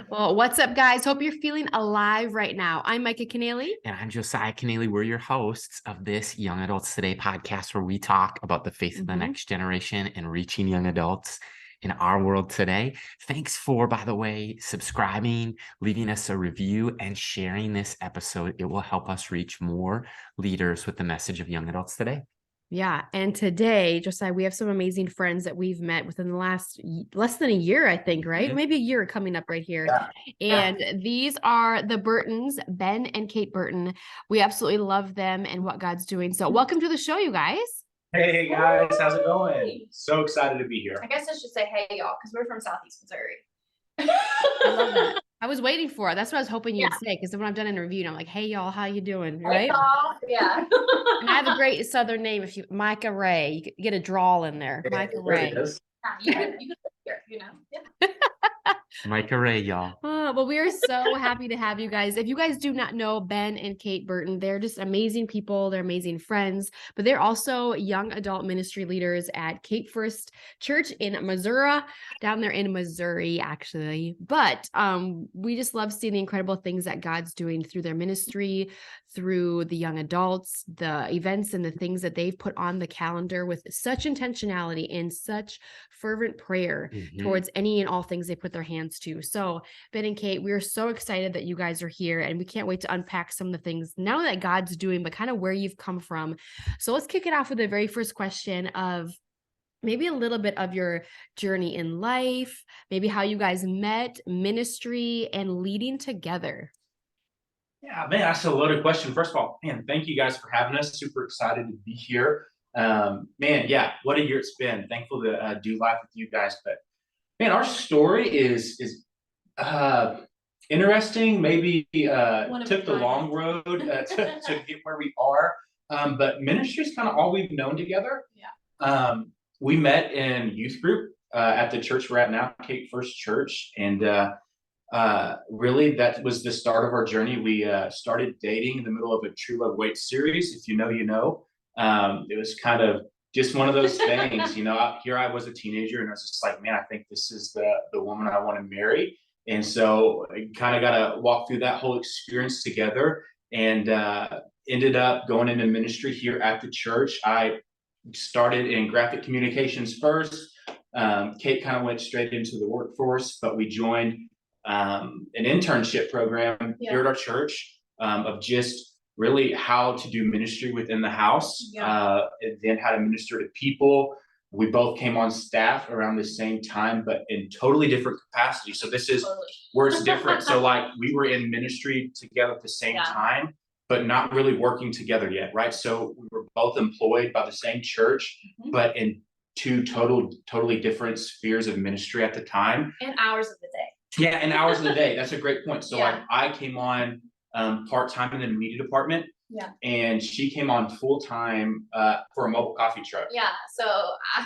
Well, what's up, guys? Hope you're feeling alive right now. I'm Micah Keneally. And I'm Josiah Keneally. We're your hosts of this Young Adults Today podcast, where we talk about the faith of the next generation and reaching young adults in our world today. Thanks for, by the way, subscribing, leaving us a review, and sharing this episode. It will help us reach more leaders with the message of young adults today. Yeah. And today, Josiah, we have some amazing friends that we've met within the last less than a year, I think, right? Mhm. Maybe a year coming up right here. Yeah. And these are the Burtons, Ben and Kate Burton. We absolutely love them and what God's doing. So welcome to the show, you guys. Hey guys, how's it going? So excited to be here. I guess I should say hey y'all because we're from Southeast Missouri. I love that. I was waiting for it. That's what I was hoping you'd Yeah. say, because when I've done an review, I'm like, hey y'all, how you doing? Hey Right? y'all. Yeah. And I have a great Southern name. If you Micah Ray, you could get a drawl in there. Micah Ray. There it is. You can live here, you know. Yeah. Micah Ray, y'all. Well, we are so happy to have you guys. If you guys do not know Ben and Kate Burton, they're just amazing people. They're amazing friends, but they're also young adult ministry leaders at Cape First Church in Missouri, down there in Missouri, actually. But we just love seeing the incredible things that God's doing through their ministry, through the young adults, the events and the things that they've put on the calendar with such intentionality and such fervent prayer towards any and all things they put their hands to. So Ben and Kate, we're so excited that you guys are here, and we can't wait to unpack some of the things now that God's doing, but kind of where you've come from. So let's kick it off with the very first question of maybe a little bit of your journey in life, maybe how you guys met, ministry, and leading together. Yeah, man, that's a loaded question. First of all, man, thank you guys for having us. Super excited to be here. Man, yeah, what a year it's been. Thankful to do life with you guys. But man, our story is interesting. Maybe took the long road to get where we are. But ministry is kind of all we've known together. Yeah. We met in youth group at the church we're at now, Cape First Church, and really that was the start of our journey. We started dating in the middle of a True Love Waits series. If you know, you know. It was kind of just one of those things, you know. Here I was a teenager, and I was just like, man, I think this is the woman I want to marry. And so I kind of got to walk through that whole experience together, and ended up going into ministry here at the church. I started in graphic communications first. Kate kind of went straight into the workforce, but we joined an internship program here at our church of just really how to do ministry within the house, and then how to minister to people. We both came on staff around the same time, but in totally different capacities. So this is where it's different. So like we were in ministry together at the same time, but not really working together yet, right? So we were both employed by the same church, but in two totally different spheres of ministry at the time. And hours of the day. Yeah, and hours of the day. That's a great point. So like I came on part-time in the media department. Yeah. And she came on full-time for a mobile coffee truck. Yeah. So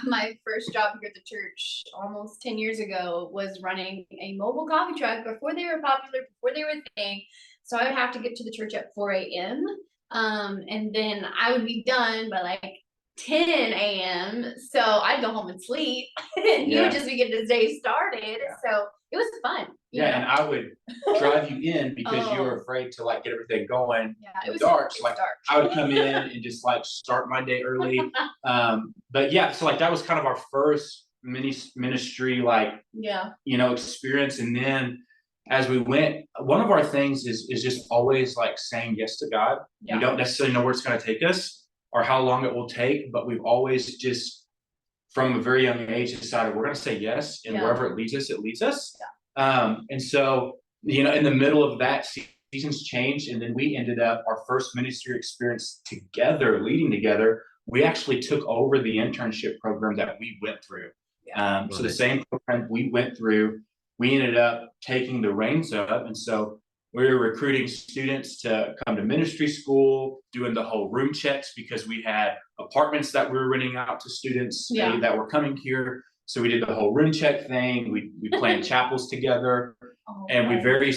my first job here at the church almost 10 years ago was running a mobile coffee truck before they were popular, before they were a thing. So I would have to get to the church at 4 a.m. And then I would be done by like 10 a.m. So I'd go home and sleep, and you would just be getting his day started. So it was fun. And I would drive you in because you were afraid to like get everything going. Yeah, it was dark. So like dark. I would come in and just like start my day early. But yeah, so like that was kind of our first ministry, like experience. And then as we went, one of our things is just always like saying yes to God. We don't necessarily know where it's going to take us or how long it will take, but we've always just from a very young age decided we're going to say yes, and wherever it leads us, it leads us. And so, you know, in the middle of that, seasons changed, and then we ended up our first ministry experience together, leading together. We actually took over the internship program that we went through. So the same program we went through, we ended up taking the reins of, and so we were recruiting students to come to ministry school, doing the whole room checks because we had apartments that we were renting out to students that were coming here. So we did the whole room check thing. We planned chapels together, and we very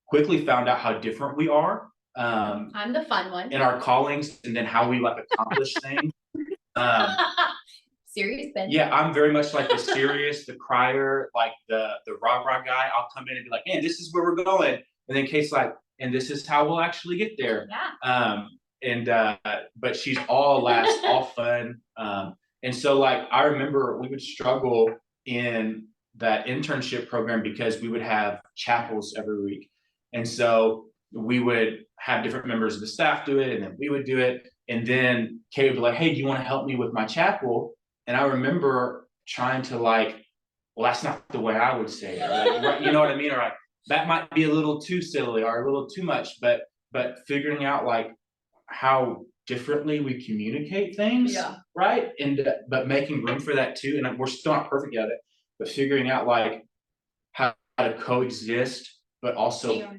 quickly found out how different we are. I'm the fun one. In our callings, and then how we like accomplish things. serious, Ben? Yeah, I'm very much like the serious, the crier, like the rah-rah guy. I'll come in and be like, man, this is where we're going. And then Kate's like, and this is how we'll actually get there. But she's all laughs, all fun. And so like I remember we would struggle in that internship program because we would have chapels every week. And so we would have different members of the staff do it, and then we would do it. And then Kate would be like, hey, do you want to help me with my chapel? And I remember trying to like, well, that's not the way I would say it. Or like, you know what I mean? Or like, that might be a little too silly or a little too much, but figuring out like how differently we communicate things, right? And but making room for that too. And we're still not perfect at it, but figuring out like how to coexist, but also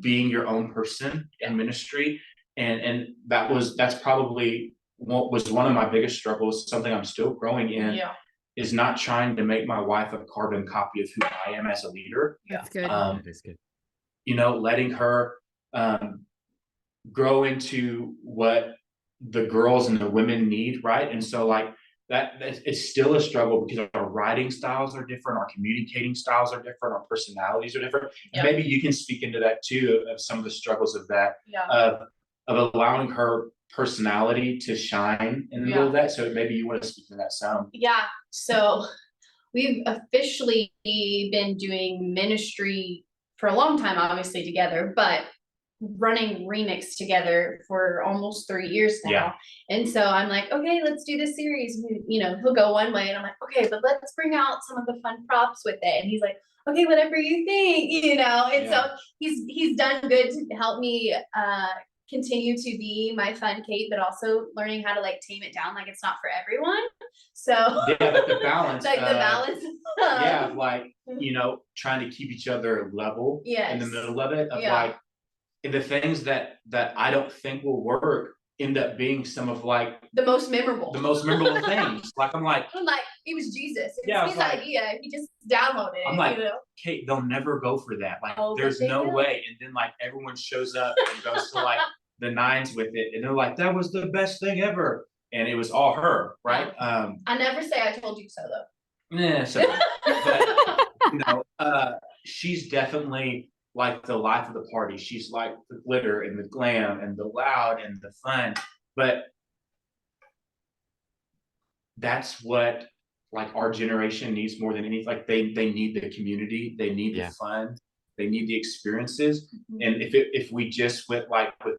being your own person in ministry. And that's probably what was one of my biggest struggles, something I'm still growing in, is not trying to make my wife a carbon copy of who I am as a leader. That's good. That is good. You know, letting her grow into what the girls and the women need, right? And so like that it's still a struggle because our writing styles are different, our communicating styles are different, our personalities are different. And maybe you can speak into that too, of some of the struggles of that, of allowing her personality to shine in the middle of that. So maybe you want to speak to that some. Yeah. So we've officially been doing ministry for a long time, obviously together, but running Remix together for almost 3 years now. And so I'm like, okay, let's do this series. You know, he'll go one way and I'm like, okay, but let's bring out some of the fun props with it. And he's like, okay, whatever you think, you know. And so he's done good to help me continue to be my fun Kate, but also learning how to like tame it down, like it's not for everyone. So like the balance, like the balance, like, you know, trying to keep each other level in the middle of it, of like, and the things that I don't think will work end up being some of like the most memorable things. Like I'm like it was Jesus. It's his idea. He just downloaded it. I'm like, you know? Kate, they'll never go for that. Like there's no way. And then like everyone shows up and goes to like the nines with it, and they're like, that was the best thing ever. And it was all her, right? I never say I told you so though. Yeah, so but you know, she's definitely like the life of the party. She's like the glitter and the glam and the loud and the fun. But that's what like our generation needs more than anything. Like they need the community, they need the fun, they need the experiences. And if we just went like with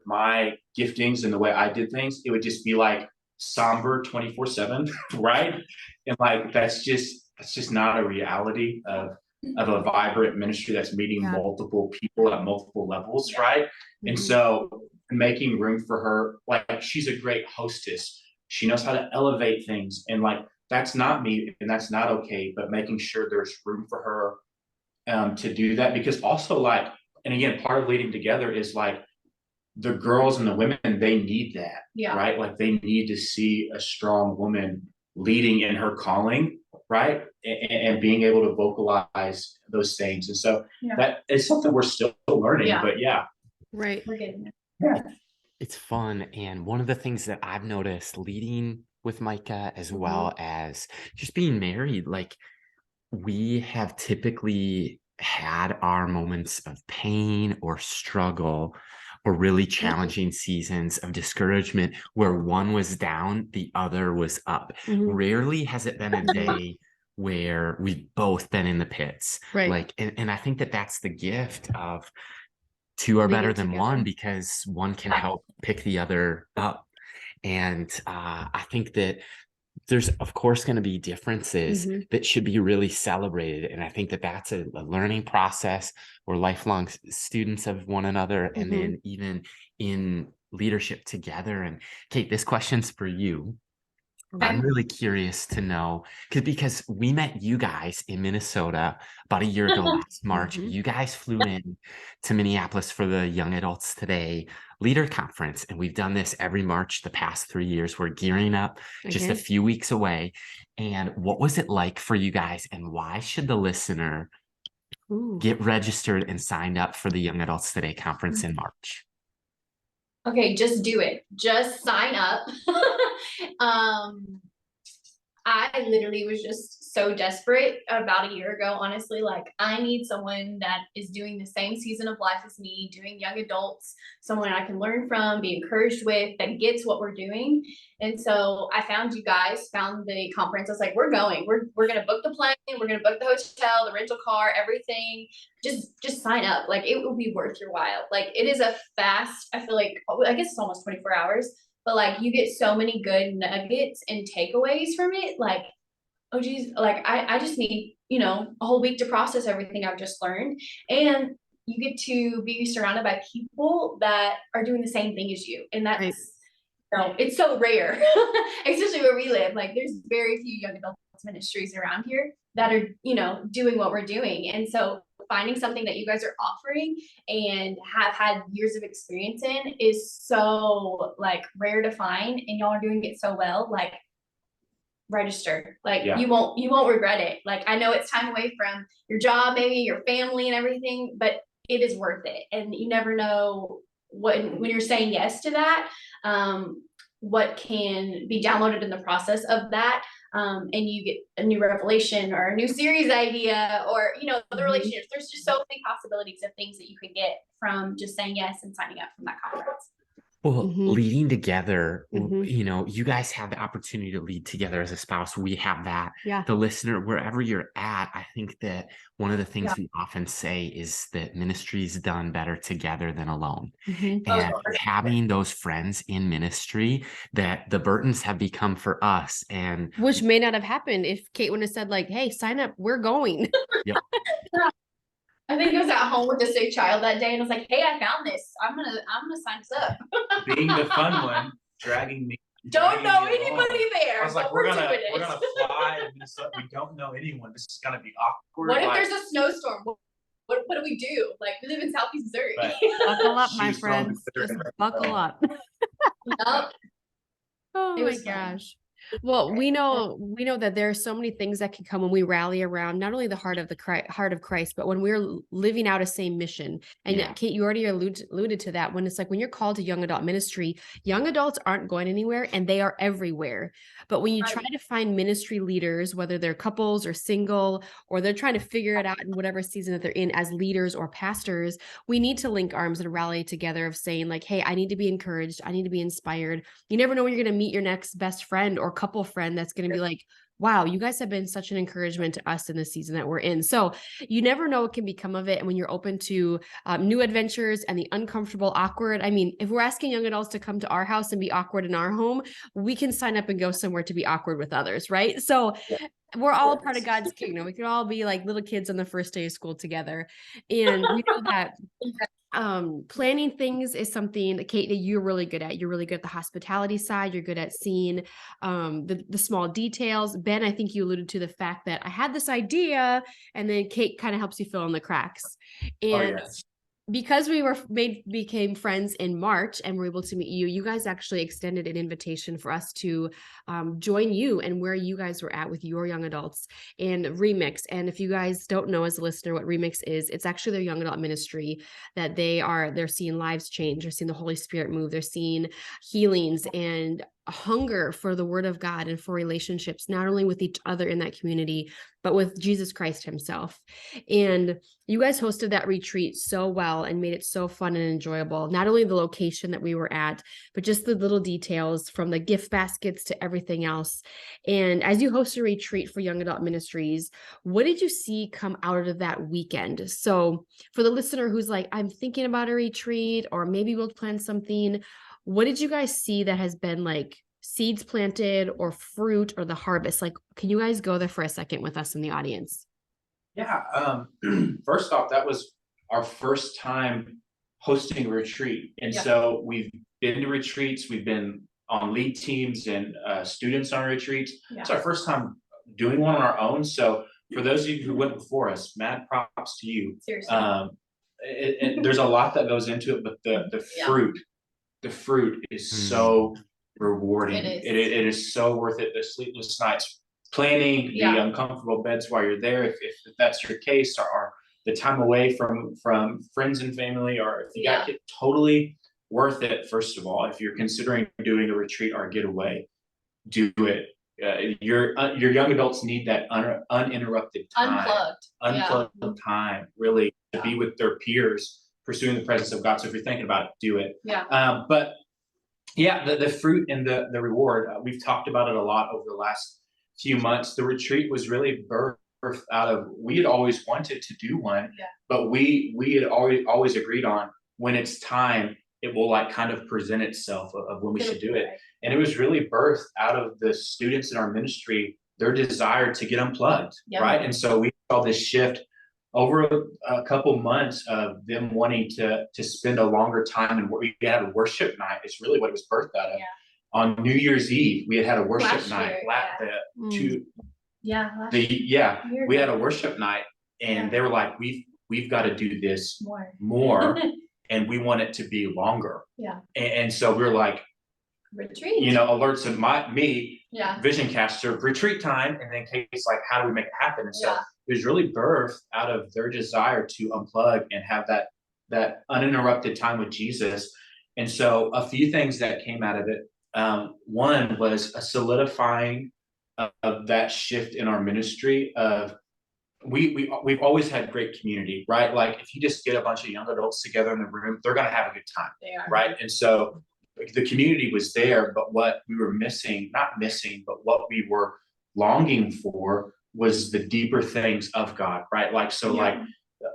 my giftings and the way I did things, it would just be like somber 24/7, right? And like that's just not a reality of a vibrant ministry that's meeting multiple people at multiple levels, right? And so making room for her, like she's a great hostess. She knows how to elevate things, and like that's not me, and that's not okay. But making sure there's room for her to do that, because also like, and again, part of leading together is like the girls and the women, they need that, right? Like they need to see a strong woman leading in her calling, right? And being able to vocalize those things. And so that is something we're still learning, but right. We're getting there. It's fun. And one of the things that I've noticed leading with Micah, as well as just being married, like we have typically had our moments of pain or struggle or really challenging seasons of discouragement where one was down, the other was up. Rarely has it been a day where we've both been in the pits. Right. Like, and I think that that's the gift of two are better than one, because one can help pick the other up. And I think that there's of course going to be differences that should be really celebrated. And I think that that's a learning process. We're lifelong students of one another, and then even in leadership together. And Kate, this question's for you. I'm really curious to know, because we met you guys in Minnesota about a year ago last March. You guys flew in to Minneapolis for the Young Adults Today Leader Conference, and we've done this every March the past 3 years. We're gearing up just a few weeks away. And what was it like for you guys, and why should the listener get registered and signed up for the Young Adults Today Conference in March? Okay, just do it. Just sign up. I literally was just so desperate about a year ago, honestly. Like, I need someone that is doing the same season of life as me, doing young adults, someone I can learn from, be encouraged with, that gets what we're doing. And so I found you guys, found the conference. I was like, we're going. We're gonna book the plane, we're gonna book the hotel, the rental car, everything. Just sign up. Like, it will be worth your while. Like, it is a fast, I feel like, I guess it's almost 24 hours. But like, you get so many good nuggets and takeaways from it. Like, oh geez, like I just need, a whole week to process everything I've just learned. And you get to be surrounded by people that are doing the same thing as you. And that's, Right. it's so rare, especially where we live. Like, there's very few young adult ministries around here that are, doing what we're doing. And so finding something that you guys are offering and have had years of experience in is so like rare to find, and y'all are doing it so well. Like, register. Like, you won't regret it. Like, I know it's time away from your job, maybe your family and everything, but it is worth it. And you never know when you're saying yes to that, what can be downloaded in the process of that. And you get a new revelation or a new series idea, or, the relationships. There's just so many possibilities of things that you could get from just saying yes and signing up from that conference. Well, leading together, you guys have the opportunity to lead together as a spouse. We have that. Yeah. The listener, wherever you're at, I think that one of the things we often say is that ministry is done better together than alone. And having those friends in ministry that the Burtons have become for us, and which may not have happened if Kate would have said like, hey, sign up, we're going. Yep. I think I was at home with a sick child that day, and I was like, "Hey, I found this. I'm gonna sign this up." Being the fun one, dragging me. Don't know anybody there. I was like, we're gonna fly to Minnesota. We don't know anyone. This is gonna be awkward. What if there's a snowstorm? What do we do? Like, we live in Southeast Missouri. Buckle up, my friends. Just buckle up. Yep. Oh my gosh. Well, we know that there are so many things that can come when we rally around not only the heart of Christ, but when we're living out a same mission. And Kate, you already alluded to that. When it's like, when you're called to young adult ministry, young adults aren't going anywhere, and they are everywhere. But when you try to find ministry leaders, whether they're couples or single, or they're trying to figure it out in whatever season that they're in as leaders or pastors, we need to link arms and rally together of saying like, hey, I need to be encouraged. I need to be inspired. You never know when you're going to meet your next best friend or couple friend that's going to be like, wow, you guys have been such an encouragement to us in the season that we're in. So you never know what can become of it. And when you're open to new adventures and the uncomfortable, awkward, I mean, if we're asking young adults to come to our house and be awkward in our home, we can sign up and go somewhere to be awkward with others, right? So we're all part of God's kingdom. We can all be like little kids on the first day of school together. And we know that planning things is something that Kate, that you're really good at. You're really good at the hospitality side. You're good at seeing the small details. Ben, I think you alluded to the fact that I had this idea, and then Kate kind of helps you fill in the cracks. And because we became friends in March and were able to meet you, you guys actually extended an invitation for us to join you and where you guys were at with your young adults and Remix. And if you guys don't know as a listener what Remix is, it's actually their young adult ministry that they're seeing lives change. They're seeing the Holy Spirit move. They're seeing healings and a hunger for the word of God and for relationships, not only with each other in that community, but with Jesus Christ himself. And you guys hosted that retreat so well and made it so fun and enjoyable. Not only the location that we were at, but just the little details from the gift baskets to everything else. And as you host a retreat for young adult ministries, what did you see come out of that weekend? So for the listener who's like, I'm thinking about a retreat, or maybe we'll plan something, what did you guys see that has been like seeds planted or fruit or the harvest? Like, can you guys go there for a second with us in the audience? Yeah. First off, that was our first time hosting a retreat. And so we've been to retreats. We've been on lead teams and students on retreats. It's our first time doing one on our own. So for those of you who went before us, mad props to you. Seriously. There's a lot that goes into it, but the fruit is so rewarding. It is so worth it. The sleepless nights planning, the uncomfortable beds while you're there, if that's your case, or the time away from friends and family, or if you got it, totally worth it. First of all, if you're considering doing a retreat or a getaway, do it. your young adults need that uninterrupted time, unplugged time, really, to be with their peers, pursuing the presence of God. So if you're thinking about it, do it. But yeah, the fruit and the reward, we've talked about it a lot over the last few months. The retreat was really birthed out of, we had always wanted to do one, but we had always agreed on, when it's time, it will like kind of present itself of when we should do it. And it was really birthed out of the students in our ministry, their desire to get unplugged, right? And so we saw this shift over a couple months of them wanting to spend a longer time, and we had a worship night. It's really what it was birthed out of. On New Year's Eve, we had a worship night. We had a worship night, and they were like, we've got to do this more and we want it to be longer. And so we were like, retreat, alerts of me, vision caster, retreat time. And then Kate's like, how do we make it happen? And so it was really birthed out of their desire to unplug and have that uninterrupted time with Jesus. And so a few things that came out of it. One was a solidifying of that shift in our ministry of, we've always had great community, right? Like if you just get a bunch of young adults together in the room, they're going to have a good time, right? And so the community was there, but what we were not missing, but what we were longing for was the deeper things of God, right? Like, so like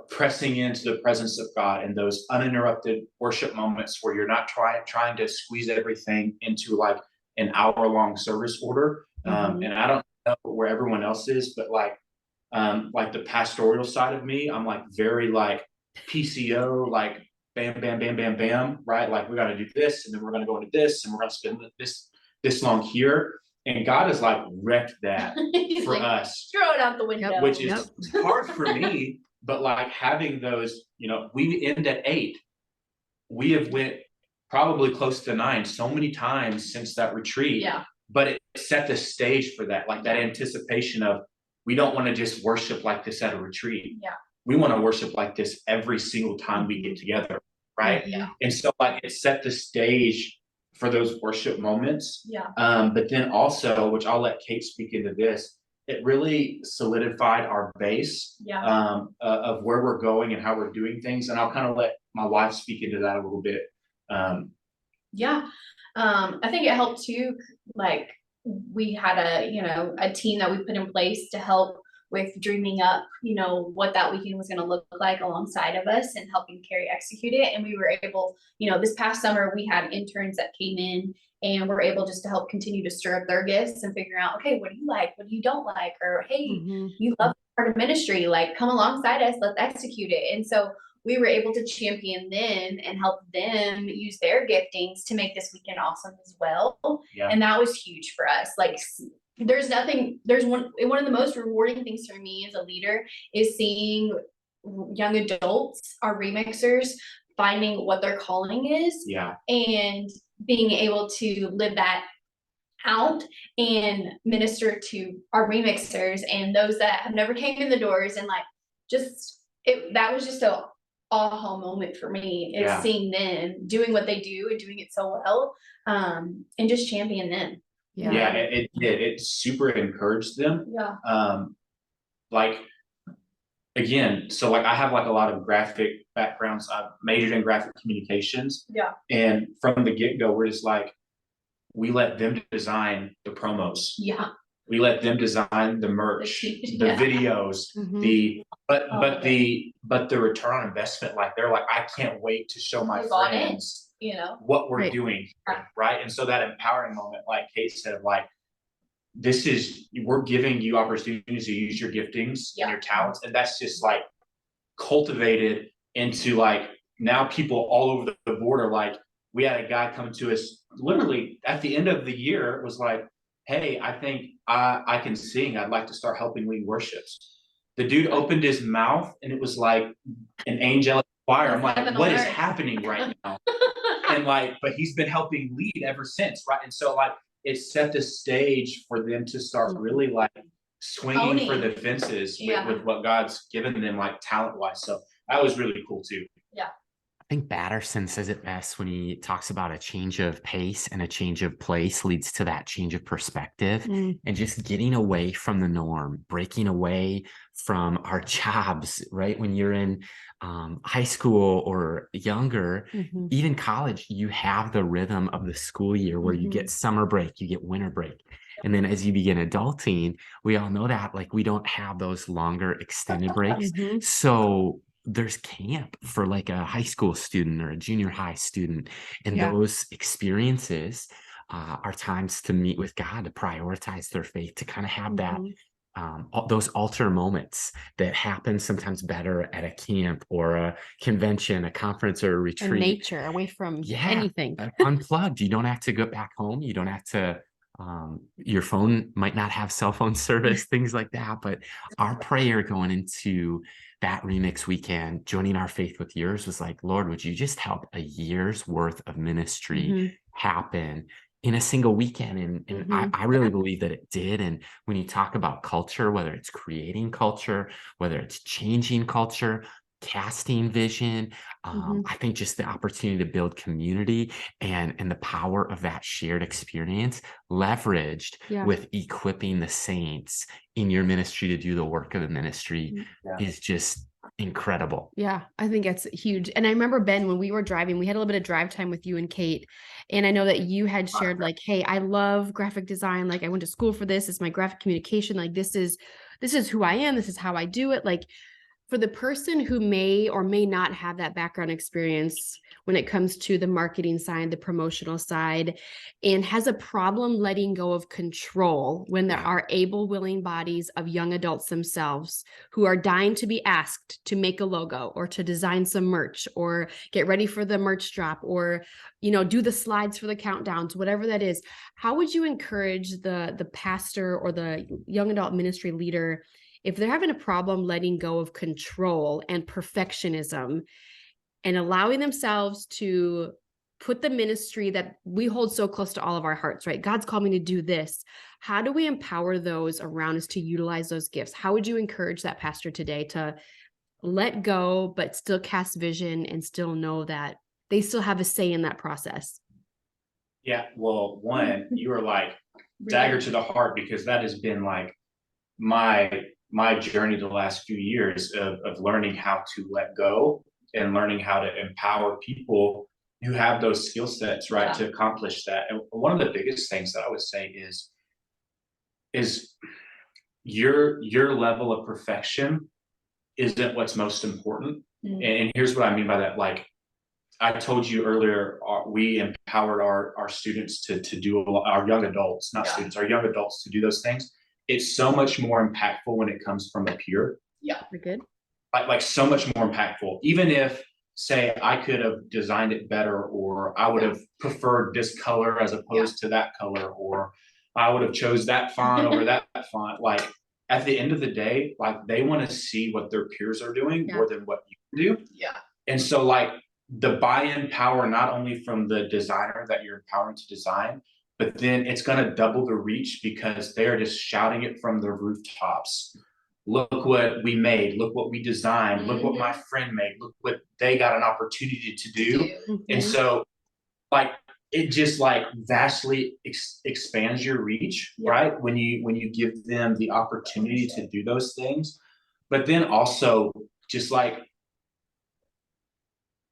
pressing into the presence of God and those uninterrupted worship moments where you're not trying to squeeze everything into like an hour-long service order. And I don't know where everyone else is, but like the pastoral side of me, I'm like very like PCO, like bam, bam, bam, bam, bam, right? Like we got to do this, and then we're going to go into this, and we're going to spend this long here. And God has like wrecked that for like, us. Throw it out the window. Which is hard for me, but like having those, we end at 8. We have went probably close to 9 so many times since that retreat. But it set the stage for that, like that anticipation of, we don't want to just worship like this at a retreat. We want to worship like this every single time we get together, right? And so like it set the stage for those worship moments. But then also, which I'll let Kate speak into this, it really solidified our base of where we're going and how we're doing things. And I'll kind of let my wife speak into that a little bit. I think it helped too, like we had a team that we put in place to help with dreaming up, what that weekend was going to look like alongside of us and helping Carrie execute it. And we were able, this past summer, we had interns that came in and we're able just to help continue to stir up their gifts and figure out, okay, what do you like? What do you don't like? Or, hey, you love part of ministry, like come alongside us, let's execute it. And so we were able to champion them and help them use their giftings to make this weekend awesome as well. And that was huge for us. Like there's one of the most rewarding things for me as a leader is seeing young adults, our remixers, finding what their calling is and being able to live that out and minister to our remixers and those that have never came in the doors. And like that was just a aha moment for me is seeing them doing what they do and doing it so well, and just champion them. It super encouraged them. Like again, so like I have like a lot of graphic backgrounds. I've majored in graphic communications. And from the get-go, we're just like, we let them design the promos. We let them design the merch, the videos, but the return on investment, like they're like, I can't wait to show my friends, what we're doing, right? And so that empowering moment, like Kate said, like we're giving you opportunities to use your giftings and your talents, and that's just like cultivated into like now people all over the board are like, we had a guy come to us literally at the end of the year, was like, hey, I think I can sing. I'd like to start helping lead worships. The dude opened his mouth and it was like an angelic choir. I'm like, what is happening right now? And like, but he's been helping lead ever since, right? And so like, it set the stage for them to start really like swinging for the fences with what God's given them, like talent wise. So that was really cool too. think Batterson says it best when he talks about a change of pace and a change of place leads to that change of perspective, and just getting away from the norm, breaking away from our jobs, right? When you're in high school or younger, even college, you have the rhythm of the school year where you get summer break, you get winter break. And then as you begin adulting, we all know that like we don't have those longer extended breaks. So there's camp for like a high school student or a junior high student. And those experiences are times to meet with God, to prioritize their faith, to kind of have that those altar moments that happen sometimes better at a camp or a convention, a conference or a retreat. And nature, away from anything. Unplugged. You don't have to go back home. You don't have to your phone might not have cell phone service, things like that. But our prayer going into that remix weekend, joining our faith with yours, was like, Lord, would you just help a year's worth of ministry happen in a single weekend? And I really believe that it did. And when you talk about culture, whether it's creating culture, whether it's changing culture, casting vision, I think just the opportunity to build community and the power of that shared experience leveraged with equipping the saints in your ministry to do the work of the ministry is just incredible. Yeah, I think it's huge. And I remember, Ben, when we were driving, we had a little bit of drive time with you and Kate. And I know that you had shared like, hey, I love graphic design. Like I went to school for this. It's my graphic communication. Like this is who I am. This is how I do it. Like for the person who may or may not have that background experience when it comes to the marketing side, the promotional side, and has a problem letting go of control when there are able, willing bodies of young adults themselves who are dying to be asked to make a logo or to design some merch or get ready for the merch drop or, you know, do the slides for the countdowns, whatever that is. How would you encourage the pastor or the young adult ministry leader if they're having a problem letting go of control and perfectionism and allowing themselves to put the ministry that we hold so close to all of our hearts, right? God's called me to do this. How do we empower those around us to utilize those gifts? How would you encourage that pastor today to let go, but still cast vision and still know that they still have a say in that process? Yeah, well, one, you are like dagger to the heart, because that has been like my journey the last few years of learning how to let go and learning how to empower people who have those skill sets, right, to accomplish that. And one of the biggest things that I would say is your level of perfection isn't what's most important. And here's what I mean by that. Like I told you earlier, we empowered our students to do our young adults, not students, our young adults to do those things. It's so much more impactful when it comes from a peer. Yeah, we're good. Like so much more impactful. Even if, say, I could have designed it better, or I would have preferred this color as opposed to that color, or I would have chose that font over that font. Like at the end of the day, like they want to see what their peers are doing more than what you do. Yeah. And so like the buy-in power, not only from the designer that you're empowering to design, but then it's going to double the reach because they're just shouting it from the rooftops. Look what we made. Look what we designed. Look what my friend made. Look what they got an opportunity to do. And so like it just like vastly expands your reach, right? When you give them the opportunity to do those things. But then also just like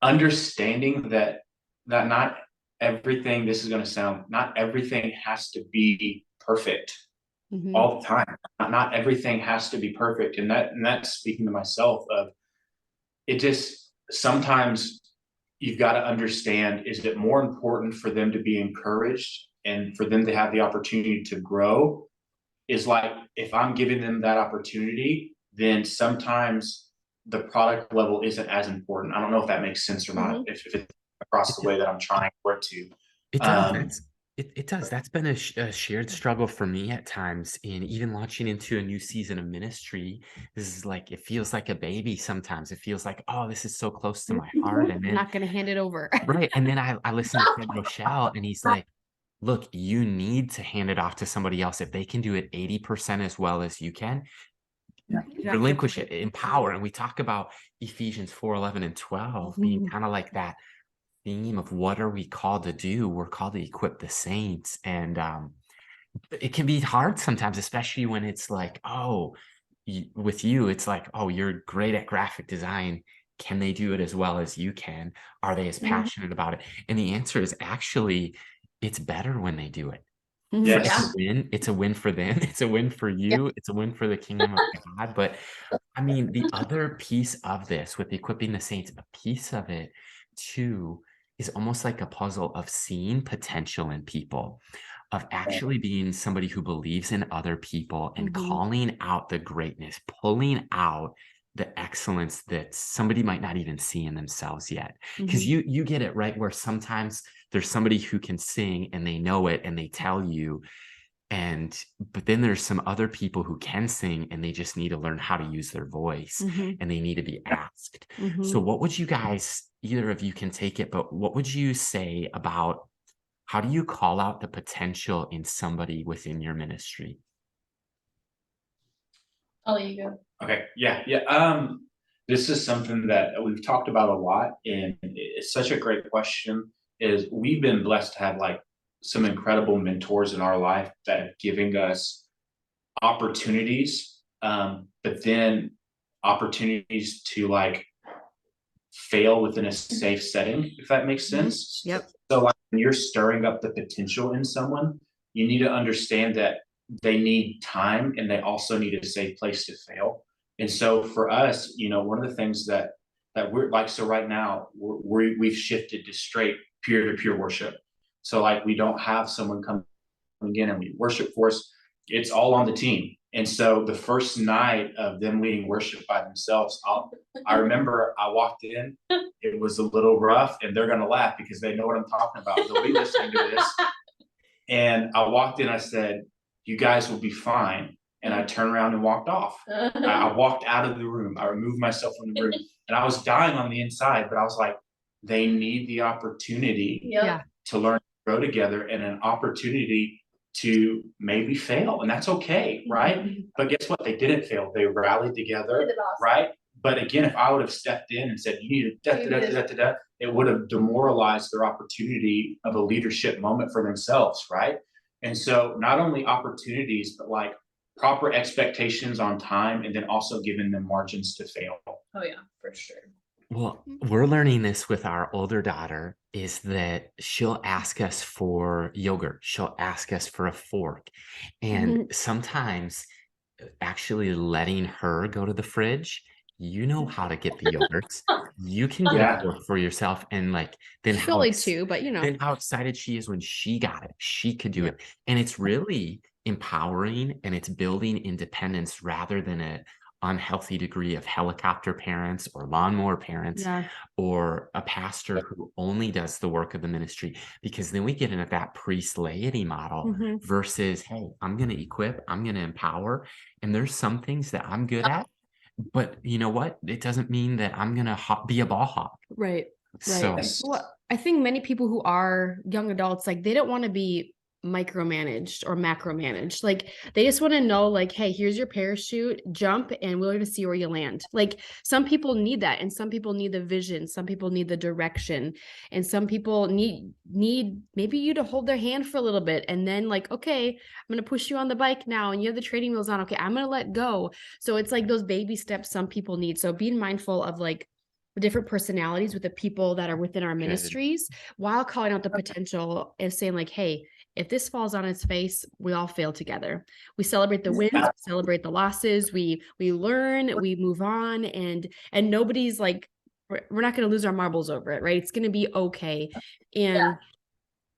understanding that not everything, this is going to sound, not everything has to be perfect all the time. Not everything has to be perfect. And that's speaking to myself of it. Just sometimes you've got to understand, is it more important for them to be encouraged and for them to have the opportunity to grow? Is like, if I'm giving them that opportunity, then sometimes the product level isn't as important. I don't know if that makes sense or not, if it's across the way that I'm trying for it to. It does. It does. That's been a shared struggle for me at times in even launching into a new season of ministry. This is like, it feels like a baby sometimes. It feels like, oh, this is so close to my heart. And then, I'm not going to hand it over. Right. And then I listen to Fred Rochelle and he's like, look, you need to hand it off to somebody else. If they can do it 80% as well as you can, relinquish it, empower. And we talk about Ephesians 4:11 and 12 being kind of like that theme of what are we called to do? We're called to equip the saints. And it can be hard sometimes, especially when it's like, oh, with you, it's like, oh, you're great at graphic design. Can they do it as well as you can? Are they as passionate about it? And the answer is actually, it's better when they do it. Yes. It's a win. It's a win for them. It's a win for you. It's a win for the kingdom of God. But I mean, the other piece of this with equipping the saints, a piece of it too, is almost like a puzzle of seeing potential in people, of actually being somebody who believes in other people and calling out the greatness, pulling out the excellence that somebody might not even see in themselves yet. Because you get it, right? Where sometimes there's somebody who can sing and they know it and they tell you, but then there's some other people who can sing and they just need to learn how to use their voice and they need to be asked. So what would you guys, either of you can take it, but what would you say about how do you call out the potential in somebody within your ministry? I'll let you go. Okay. Yeah. This is something that we've talked about a lot, and it's such a great question. Is we've been blessed to have like some incredible mentors in our life that have given us opportunities, but then opportunities to like fail within a safe setting, if that makes sense. Yep. So like when you're stirring up the potential in someone, you need to understand that they need time and they also need a safe place to fail. And so for us, one of the things that we're like, so right now we've shifted to straight peer-to-peer worship. So like we don't have someone coming in and we worship for us. It's all on the team. And so the first night of them leading worship by themselves, I remember I walked in, it was a little rough, and they're going to laugh because they know what I'm talking about. They'll be listening to this. And I walked in, I said, you guys will be fine. And I turned around and walked off. I walked out of the room. I removed myself from the room and I was dying on the inside, but I was like, they need the opportunity to learn to grow together and an opportunity to maybe fail. And that's okay, right? But guess what? They didn't fail. They rallied together, right? But again, if I would have stepped in and said, you need to it would have demoralized their opportunity of a leadership moment for themselves, right? And so not only opportunities, but like proper expectations on time, and then also giving them margins to fail. Oh yeah, for sure. Well, we're learning this with our older daughter, is that she'll ask us for yogurt. She'll ask us for a fork. And sometimes actually letting her go to the fridge, you know how to get the yogurts. You can get a fork for yourself. And like, then Silly too, but then how excited she is when she got it. She could do it. And it's really empowering and it's building independence rather than a unhealthy degree of helicopter parents or lawnmower parents or a pastor who only does the work of the ministry, because then we get into that priest laity model versus, hey, I'm going to equip, I'm going to empower. And there's some things that I'm good at, but you know what? It doesn't mean that I'm going to be a ball hawk. Right. So well, I think many people who are young adults, like they don't want to be micromanaged or macromanaged. Like they just want to know, like, hey, here's your parachute, jump, and we're going to see where you land. Like some people need that, and some people need the vision, some people need the direction, and some people need maybe you to hold their hand for a little bit, and then like, okay, I'm going to push you on the bike now, and you have the training wheels on. Okay, I'm going to let go. So it's like those baby steps some people need. So being mindful of like the different personalities with the people that are within our ministries, while calling out the potential and saying like, hey, if this falls on its face, we all fail together. We celebrate the wins, we celebrate the losses, we learn, we move on, and nobody's like, we're not going to lose our marbles over it, right? It's going to be okay. And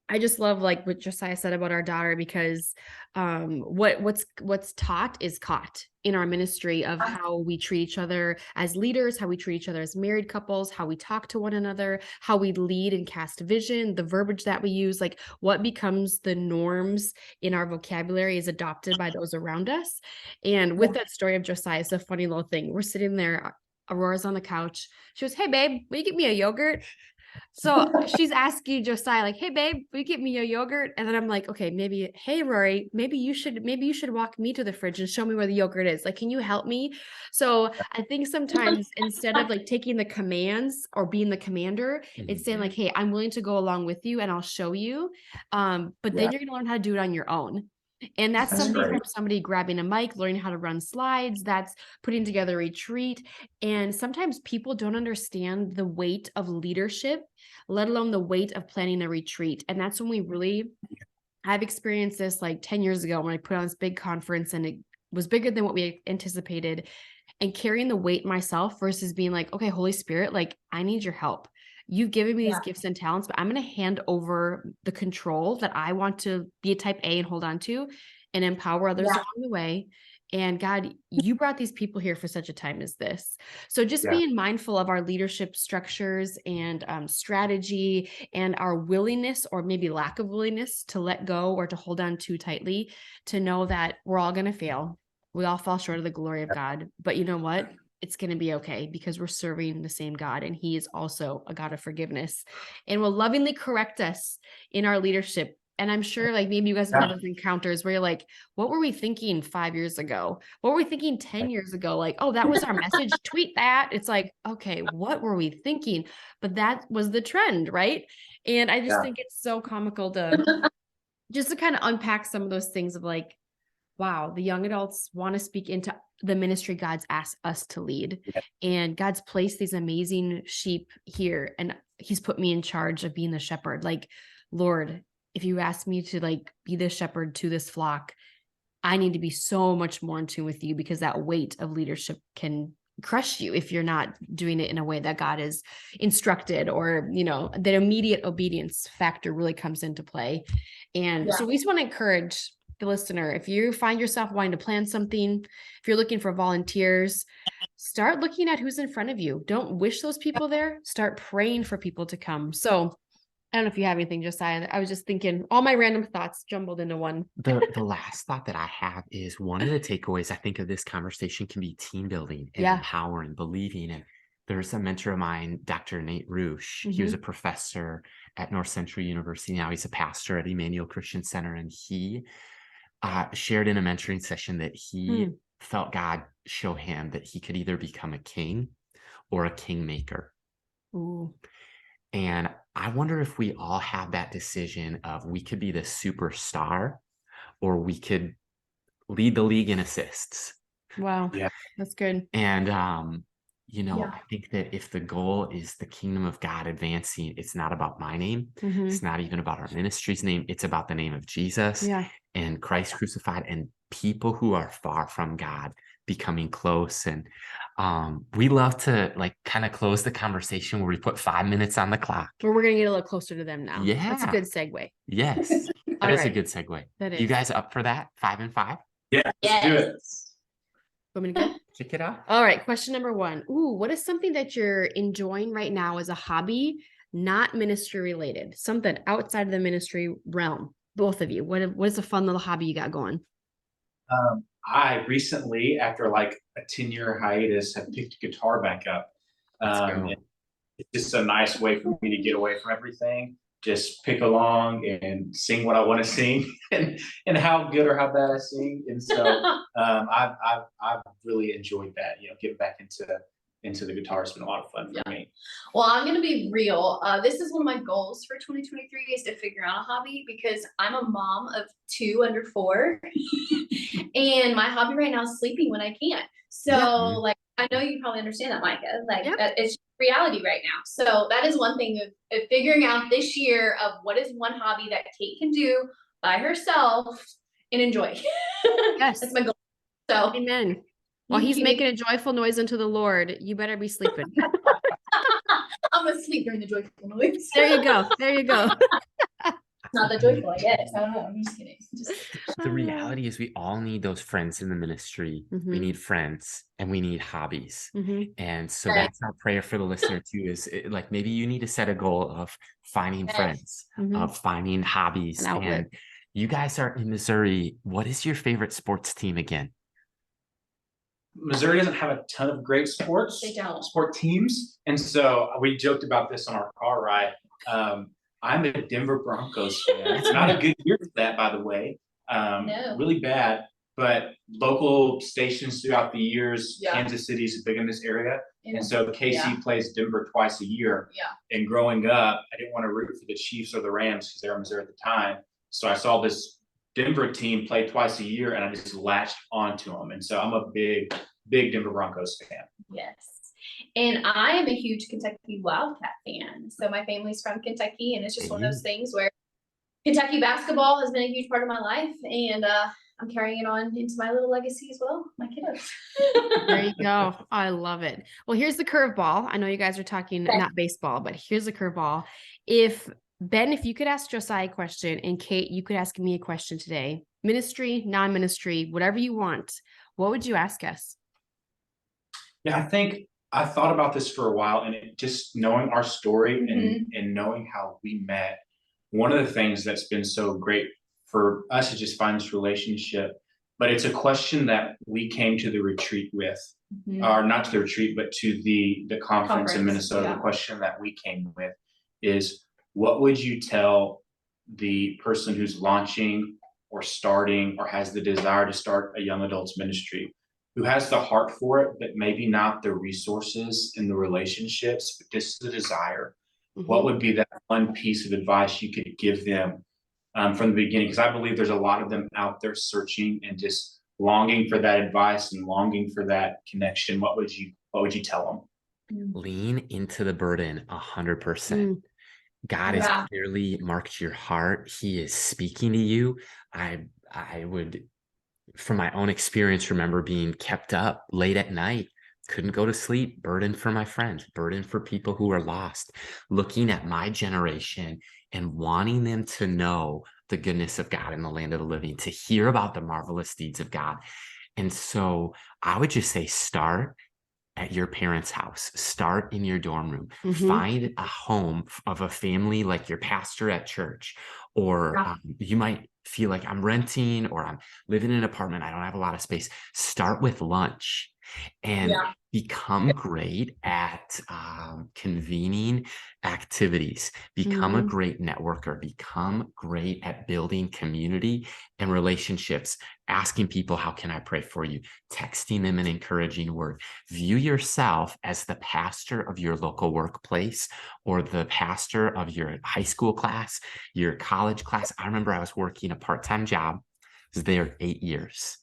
I just love like what Josiah said about our daughter, because what's taught is caught in our ministry of how we treat each other as leaders, how we treat each other as married couples, how we talk to one another, how we lead and cast vision, the verbiage that we use, like what becomes the norms in our vocabulary is adopted by those around us. And with that story of Josiah, it's a funny little thing. We're sitting there, Aurora's on the couch. She goes, hey babe, will you get me a yogurt? So she's asking Josiah, like, hey babe, will you get me a yogurt? And then I'm like, okay, maybe, hey Rory, maybe you should walk me to the fridge and show me where the yogurt is. Like, can you help me? So I think sometimes instead of like taking the commands or being the commander, it's saying like, hey, I'm willing to go along with you and I'll show you. But then you're gonna learn how to do it on your own. And that's something great. from somebody grabbing a mic, learning how to run slides, that's putting together a retreat. And sometimes people don't understand the weight of leadership, let alone the weight of planning a retreat. And that's when we really, I've experienced this like 10 years ago when I put on this big conference and it was bigger than what we anticipated, and carrying the weight myself versus being like, okay, Holy Spirit, like I need your help. You've given me these gifts and talents, but I'm going to hand over the control that I want to be a type A and hold on to and empower others along the way. And God, you brought these people here for such a time as this. So just being mindful of our leadership structures and strategy and our willingness or maybe lack of willingness to let go or to hold on too tightly, to know that we're all going to fail. We all fall short of the glory of God. But you know what? It's going to be okay because we're serving the same God, and he is also a God of forgiveness and will lovingly correct us in our leadership. And I'm sure like maybe you guys have had those encounters where you're like, what were we thinking 5 years ago? What were we thinking 10 years ago? Like, oh, that was our message. Tweet that. It's like, okay, what were we thinking? But that was the trend, right? And I just think it's so comical to just to kind of unpack some of those things of like, wow, the young adults want to speak into the ministry God's asked us to lead. And God's placed these amazing sheep here, and he's put me in charge of being the shepherd. Like, Lord, if you ask me to like be the shepherd to this flock, I need to be so much more in tune with you, because that weight of leadership can crush you if you're not doing it in a way that God has instructed, or, you know, that immediate obedience factor really comes into play. And so we just want to encourage the listener, if you find yourself wanting to plan something, if you're looking for volunteers, start looking at who's in front of you. Don't wish those people there. Start praying for people to come. So I don't know if you have anything, Josiah. I was just thinking all my random thoughts jumbled into one. The last thought that I have is one of the takeaways I think of this conversation can be team building and empowering, believing. And there's a mentor of mine, Dr. Nate Roosh. He was a professor at North Central University. Now he's a pastor at Emmanuel Christian Center. And he shared in a mentoring session that he felt God show him that he could either become a king or a kingmaker. Ooh. And I wonder if we all have that decision of we could be the superstar or we could lead the league in assists. Wow. Yeah, that's good. And, you know, I think that if the goal is the kingdom of God advancing, it's not about my name. It's not even about our ministry's name. It's about the name of Jesus and Christ crucified, and people who are far from God becoming close. And we love to like kind of close the conversation where we put 5 minutes on the clock. But we're going to get a little closer to them now. Yeah. That's a good segue. Yes. That is a good segue. That is. You guys up for that? 5 and 5? Yeah, let's do it. Want me to go? Check it out. All right. Question number 1. Ooh, what is something that you're enjoying right now as a hobby, not ministry related? Something outside of the ministry realm. Both of you. What is a fun little hobby you got going? I recently, after like a 10-year hiatus, have picked a guitar back up. It's just a nice way for me to get away from everything. Just pick along and sing what I want to sing, and how good or how bad I sing. And so I've really enjoyed that. You know, getting back into the guitar has been a lot of fun for me. Well, I'm going to be real. This is one of my goals for 2023 is to figure out a hobby, because I'm a mom of 2 under 4 and my hobby right now is sleeping when I can. So like, I know you probably understand that, Micah, like it's reality right now. So that is one thing of figuring out this year of what is one hobby that Kate can do by herself and enjoy. Yes. That's my goal. So amen. While he's making a joyful noise unto the Lord, you better be sleeping. I'm asleep during the joyful noise. There you go. There you go. Not that joyful, I guess. I don't know. I'm just kidding. The reality is we all need those friends in the ministry. We need friends and we need hobbies. And so that's our prayer for the listener too, is like maybe you need to set a goal of finding friends, of finding hobbies. And you guys are in Missouri. What is your favorite sports team again? Missouri doesn't have a ton of great sport teams. And so we joked about this on our car all right. I'm a Denver Broncos fan. It's not a good year for that, by the way. No. Really bad. But local stations throughout the years, Yeah. Kansas City is big in this area. And so KC Yeah. plays Denver twice a year. Yeah. And growing up, I didn't want to root for the Chiefs or the Rams because they were in Missouri at the time. So I saw this Denver team play twice a year and I just latched onto them. And so I'm a big Denver Broncos fan. Yes. And I am a huge Kentucky Wildcat fan. So my family's from Kentucky, and it's just one of those things where Kentucky basketball has been a huge part of my life, and I'm carrying it on into my little legacy as well, my kiddos. There you go. I love it. Well, here's the curveball. I know you guys are talking not baseball, but here's the curveball. If you could ask Josiah a question, and Kate, you could ask me a question today, ministry, non-ministry, whatever you want, what would you ask us? Yeah, I think I thought about this for a while, and just knowing our story and knowing how we met, one of the things that's been so great for us is just find this relationship. But it's a question that we came to the retreat with, or not to the retreat, but to the conference in Minnesota. Yeah. The question that we came with is, what would you tell the person who's launching or starting or has the desire to start a young adults ministry, who has the heart for it, but maybe not the resources and the relationships, but just the desire? What would be that one piece of advice you could give them from the beginning? Because I believe there's a lot of them out there searching and just longing for that advice and longing for that connection. What would you tell them? Lean into the burden 100%. God has clearly marked your heart. He is speaking to you. I would, from my own experience, remember being kept up late at night, couldn't go to sleep, burden for my friends, burden for people who are lost, looking at my generation and wanting them to know the goodness of God in the land of the living, to hear about the marvelous deeds of God. And so I would just say, start at your parents' house, start in your dorm room, find a home of a family like your pastor at church, or you might feel like I'm renting or I'm living in an apartment, I don't have a lot of space. Start with lunch and become great at convening activities, become a great networker, become great at building community and relationships, asking people, how can I pray for you? Texting them an encouraging word. View yourself as the pastor of your local workplace or the pastor of your high school class, your college class. I remember I was working a part-time job. I was there 8 years.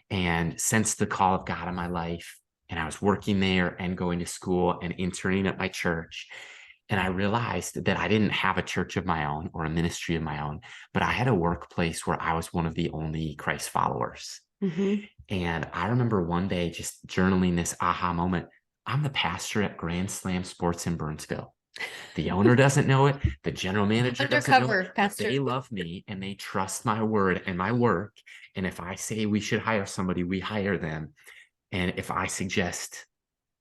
And since the call of God in my life, and I was working there and going to school and interning at my church, and I realized that I didn't have a church of my own or a ministry of my own, but I had a workplace where I was one of the only Christ followers. And I remember one day just journaling this aha moment. I'm the pastor at Grand Slam Sports in Burnsville. The owner doesn't know it. The general manager doesn't know it. But they love me and they trust my word and my work. And if I say we should hire somebody, we hire them. And if I suggest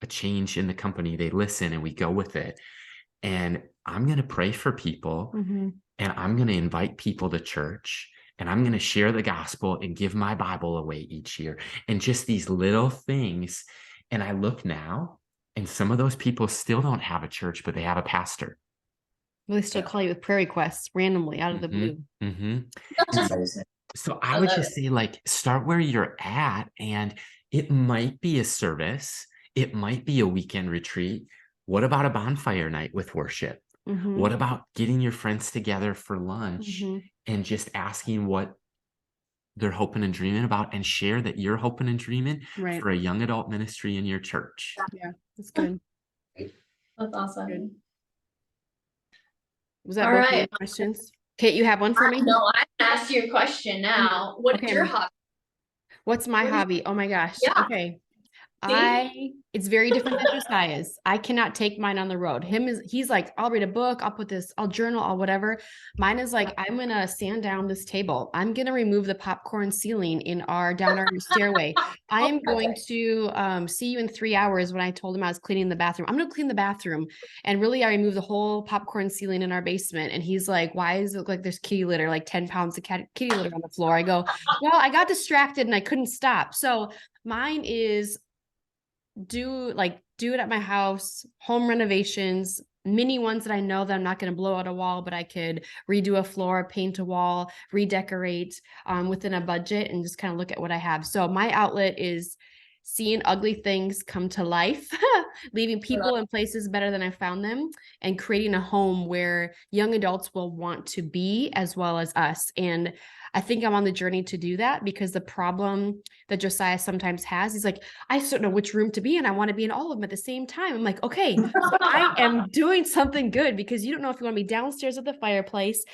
a change in the company, they listen and we go with it. And I'm going to pray for people and I'm going to invite people to church and I'm going to share the gospel and give my Bible away each year. And just these little things. And I look now, and some of those people still don't have a church, but they have a pastor. Well, they still call you with prayer requests randomly out of the blue. So I would just say, like, start where you're at, and it might be a service. It might be a weekend retreat. What about a bonfire night with worship? What about getting your friends together for lunch and just asking what they're hoping and dreaming about, and share that you're hoping and dreaming for a young adult ministry in your church. Yeah, that's good. That's awesome. Good. Was that both of your questions? Kate, you have one for me? No, I asked you a question now. What is your hobby? What's my hobby? Oh my gosh. Yeah. Okay. It's very different than Josiah's. I cannot take mine on the road. He's like, I'll read a book, I'll put this, I'll journal, I'll whatever. Mine is like, I'm going to sand down this table. I'm going to remove the popcorn ceiling down our stairway. I am going to see you in 3 hours when I told him I was cleaning the bathroom. I'm going to clean the bathroom. And really, I removed the whole popcorn ceiling in our basement. And he's like, why does it look like there's kitty litter, like 10 pounds of kitty litter on the floor? I go, well, I got distracted and I couldn't stop. So mine is do it at my house, home renovations, mini ones that I know that I'm not going to blow out a wall, but I could redo a floor, paint a wall, redecorate within a budget, and just kind of look at what I have. So my outlet is seeing ugly things come to life, leaving people and places better than I found them, and creating a home where young adults will want to be as well as us. And I think I'm on the journey to do that, because the problem that Josiah sometimes has, he's like, I just don't know which room to be in. I want to be in all of them at the same time. I'm like, okay, so I am doing something good, because you don't know if you want to be downstairs at the fireplace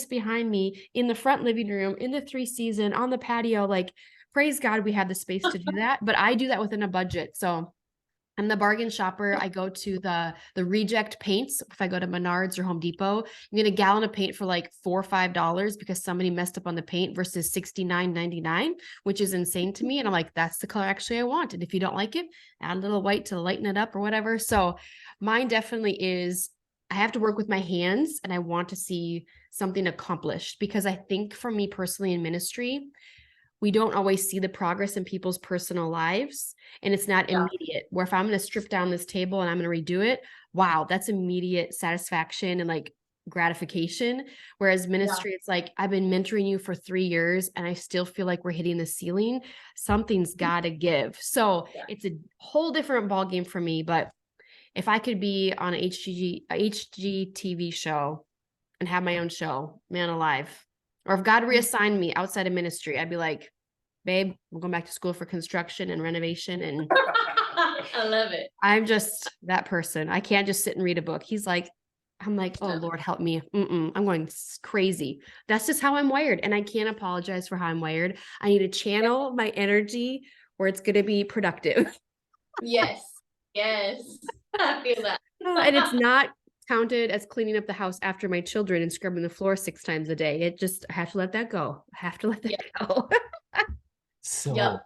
behind me, in the front living room, in the 3-season, on the patio. Like, praise God, we have the space to do that, but I do that within a budget. So I'm the bargain shopper. I go to the reject paints. If I go to Menards or Home Depot, you get a gallon of paint for like $4 or $5 because somebody messed up on the paint, versus $69.99, which is insane to me. And I'm like, that's the color actually I want. And if you don't like it, add a little white to lighten it up or whatever. So mine definitely is, I have to work with my hands, and I want to see something accomplished, because I think for me personally in ministry, we don't always see the progress in people's personal lives, and it's not immediate. Where if I'm going to strip down this table and I'm going to redo it, wow, that's immediate satisfaction and like gratification. Whereas ministry, it's like, I've been mentoring you for 3 years and I still feel like we're hitting the ceiling. Something's got to give. So it's a whole different ballgame for me. But if I could be on a HGTV show and have my own show, man alive. Or if God reassigned me outside of ministry, I'd be like, babe, we're going back to school for construction and renovation. And I love it. I'm just that person. I can't just sit and read a book. I'm like, oh, Lord, help me. I'm going crazy. That's just how I'm wired. And I can't apologize for how I'm wired. I need to channel my energy where it's going to be productive. Yes. I feel that. And it's not counted as cleaning up the house after my children and scrubbing the floor 6 times a day. I have to let that go. Go. So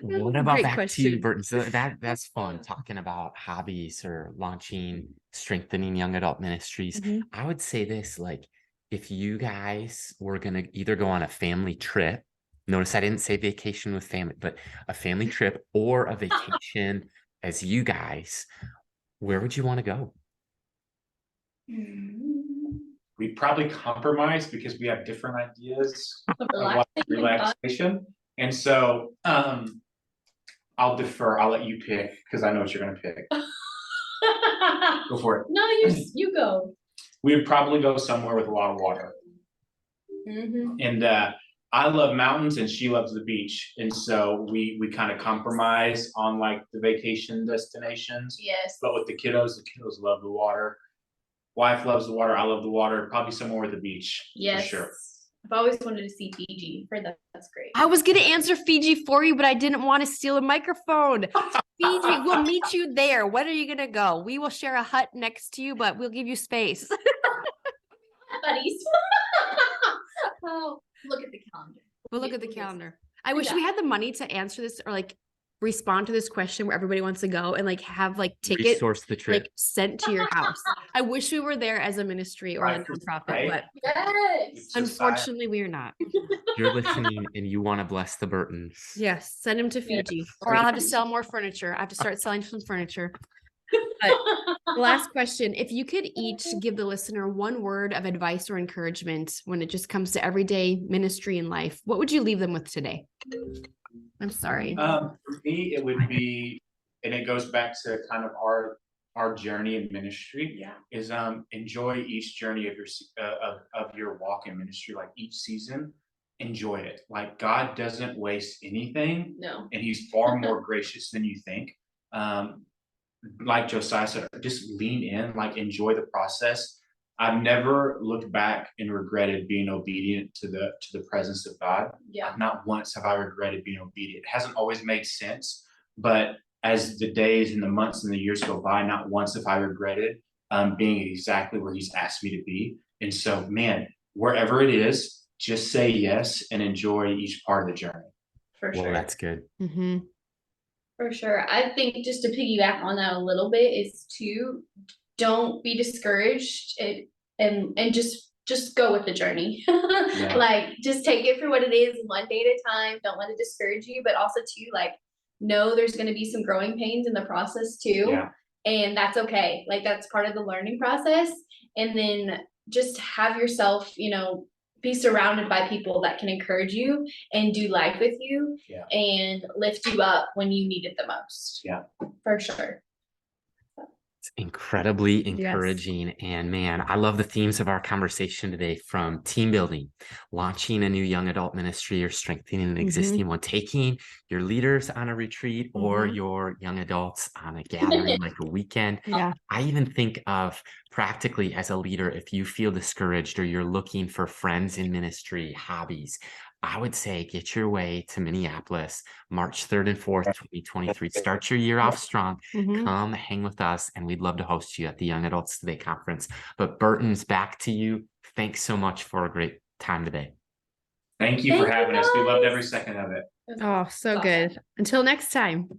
what about Great back to you, question. Burton? So that's fun, talking about hobbies or launching, strengthening young adult ministries. I would say this, like, if you guys were going to either go on a family trip, notice I didn't say vacation with family, but a family trip or a vacation as you guys, where would you want to go? We probably compromise because we have different ideas of what relaxation. And so I'll defer. I'll let you pick, because I know what you're going to pick. Go for it. No, you go. We would probably go somewhere with a lot of water. And I love mountains and she loves the beach. And so we kind of compromise on like the vacation destinations. Yes. But with the kiddos love the water. Wife loves the water. I love the water. Probably somewhere with the beach. Yes. For sure. I've always wanted to see Fiji. Heard that's great. I was going to answer Fiji for you, but I didn't want to steal a microphone. Fiji, we'll meet you there. When are you going to go? We will share a hut next to you, but we'll give you space. Buddies. Oh, look at the calendar. We'll look at the calendar. I wish we had the money to answer this, or like respond to this question where everybody wants to go and like have like tickets Resource the trip, like sent to your house. I wish we were there as a ministry or a nonprofit, but unfortunately we are not. You're listening and you want to bless the Burtons. Yes, send them to Fiji, or I'll have to sell more furniture. I have to start selling some furniture. But the last question, if you could each give the listener one word of advice or encouragement when it just comes to everyday ministry and life, what would you leave them with today? I'm sorry. For me, it would be, and it goes back to kind of our journey in ministry. Is enjoy each journey of your walk in ministry. Like each season, enjoy it. Like God doesn't waste anything. No. And He's far more gracious than you think. Like Josiah said, just lean in. Like enjoy the process. I've never looked back and regretted being obedient to the presence of God. Not once have I regretted being obedient. It hasn't always made sense, but as the days and the months and the years go by, not once have I regretted being exactly where He's asked me to be. And so, man, wherever it is, just say yes and enjoy each part of the journey. For sure. Well, that's good. For sure. I think just to piggyback on that a little bit is to don't be discouraged and just go with the journey. Like just take it for what it is, one day at a time. Don't let it discourage you, but also too, like, know there's going to be some growing pains in the process too. and that's okay. Like, that's part of the learning process. And then just have yourself, be surrounded by people that can encourage you and do life with you and lift you up when you need it the most. Yeah. For sure. It's incredibly encouraging. And man, I love the themes of our conversation today, from team building, launching a new young adult ministry, or strengthening an existing one, taking your leaders on a retreat or your young adults on a gathering like a weekend. Yeah. I even think of practically as a leader, if you feel discouraged or you're looking for friends in ministry, Hobbies, I would say get your way to Minneapolis, March 3rd and 4th, 2023. Start your year off strong. Come hang with us, and we'd love to host you at the Young Adults Today conference. But Burton's, back to you. Thanks so much for a great time today. Thank you for having us. We loved every second of it. Oh, so good. Until next time.